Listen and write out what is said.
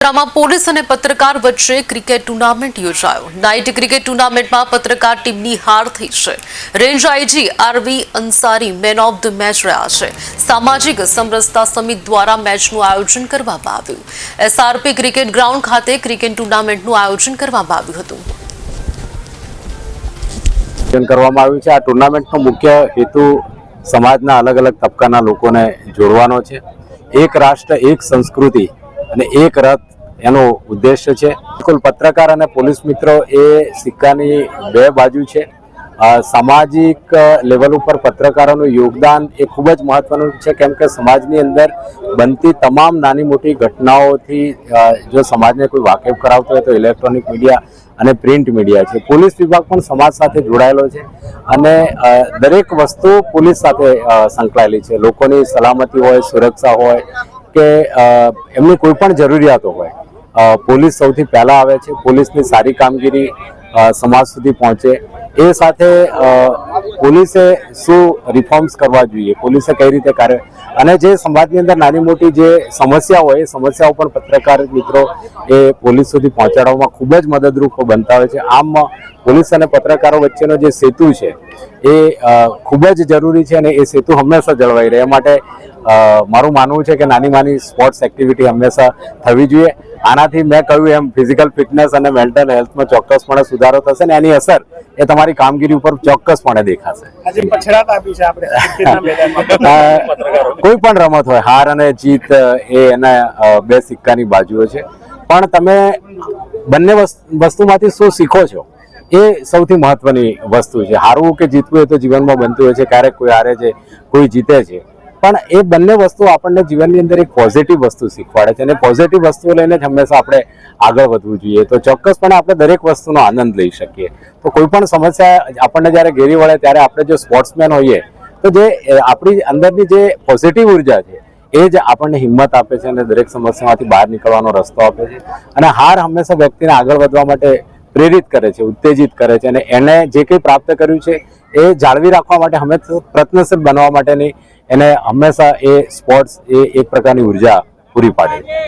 વડોદરામાં પોલીસ અને પત્રકાર વચ્ચે ક્રિકેટ ટુર્નામેન્ટ યોજાયો। નાઇટ ક્રિકેટ ટુર્નામેન્ટમાં પત્રકાર ટીમની હાર થઈ છે। Range IG R V Ansari man of the match રહ્યા છે। સામાજિક સમરસતા સમિતિ દ્વારા મેચનું આયોજન કરવામાં આવ્યું। એસઆરપી ક્રિકેટ ગ્રાઉન્ડ ખાતે ક્રિકેટ ટુર્નામેન્ટનું આયોજન કરવામાં આવ્યું હતું। કરવામાં આવ્યું છે। આ ટુર્નામેન્ટનો મુખ્ય હેતુ સમાજના અલગ અલગ તબક્કાના લોકોને જોડવાનો છે। એક રાષ્ટ્ર એક સંસ્કૃતિ અને એક રથ એનો ઉદ્દેશ્ય છે। બિલકુલ પત્રકાર અને પોલીસ મિત્રો એ સિક્કાની બે બાજુ છે। સામાજિક લેવલ ઉપર પત્રકારોનું યોગદાન એ ખૂબ જ મહત્વનું છે, કેમ કે સમાજની અંદર બનતી તમામ નાની મોટી ઘટનાઓથી જો સમાજને કોઈ વાકેફ કરાવતો હોય તો ઇલેક્ટ્રોનિક મીડિયા અને પ્રિન્ટ મીડિયા છે। પોલીસ વિભાગ પણ સમાજ સાથે જોડાયેલો છે અને દરેક વસ્તુ પોલીસ સાથે સંકળાયેલી છે। લોકોની સલામતી હોય, સુરક્ષા હોય કે એમની કોઈ પણ જરૂરિયાતો હોય, પોલીસ સૌથી પહેલા આવે છે। પોલીસની સારી કામગીરી સમાજ સુધી પહોંચે એ સાથે પોલીસે શું રિફોર્મ્સ કરવા જોઈએ, પોલીસે કઈ રીતે કાર્ય અને જે સમાજની અંદર નાની મોટી જે સમસ્યા હોય એ સમસ્યાઓ પણ પત્રકાર મિત્રો એ પોલીસ સુધી પહોંચાડવામાં ખૂબ જ મદદરૂપ બનતા હોય છે। આમ પોલીસ અને પત્રકારો વચ્ચેનો જે સેતુ છે એ ખૂબ જ જરૂરી છે અને એ સેતુ હંમેશા જળવાઈ રહે એ માટે મારું માનવું છે કે નાની નાની સ્પોર્ટ્સ એક્ટિવિટી હંમેશા થવી જોઈએ। આનાથી મેં કહ્યું એમ ફિઝિકલ ફિટનેસ અને મેન્ટલ હેલ્થમાં ચોક્કસપણે સુધારો થશે અને એની અસર એ તમારી કામગીરી ઉપર ચોક્કસપણે દેખાશે। કોઈ પણ રમત હોય, હાર અને જીત એ એના બે સિક્કાની બાજુઓ છે, પણ તમે બંને વસ્તુમાંથી શું શીખો છો એ સૌથી મહત્વની વસ્તુ છે। હારવું કે જીતવું એ તો જીવનમાં બનતું હોય છે, ક્યારેક કોઈ હારે છે, કોઈ જીતે છે, પણ એ બંને વસ્તુ આપણને જીવનની અંદર એક પોઝિટિવ વસ્તુ શીખવાડે છે અને પોઝિટિવ વસ્તુઓ લઈને જ હંમેશા આપણે આગળ વધવું જોઈએ। તો ચોક્કસપણે આપણે દરેક વસ્તુનો આનંદ લઈ શકીએ। તો કોઈ પણ સમસ્યા આપણને જ્યારે ઘેરી વળે ત્યારે આપણે જો સ્પોર્ટ્સમેન હોઈએ તો જે આપણી અંદરની જે પોઝિટિવ ઉર્જા છે એ જ આપણને હિંમત આપે છે અને દરેક સમસ્યામાંથી બહાર નીકળવાનો રસ્તો આપે છે। અને હાર હંમેશા વ્યક્તિને આગળ વધવા માટે પ્રેરિત કરે છે, ઉત્તેજિત કરે છે અને એને જે કંઈ પ્રાપ્ત કર્યું છે એ જાળવી રાખવા માટે હંમેશા પ્રયત્નશીલ બનવા માટેની એને હંમેશા એ સ્પોર્ટ્સ એ એક પ્રકારની ઉર્જા પૂરી પાડે છે।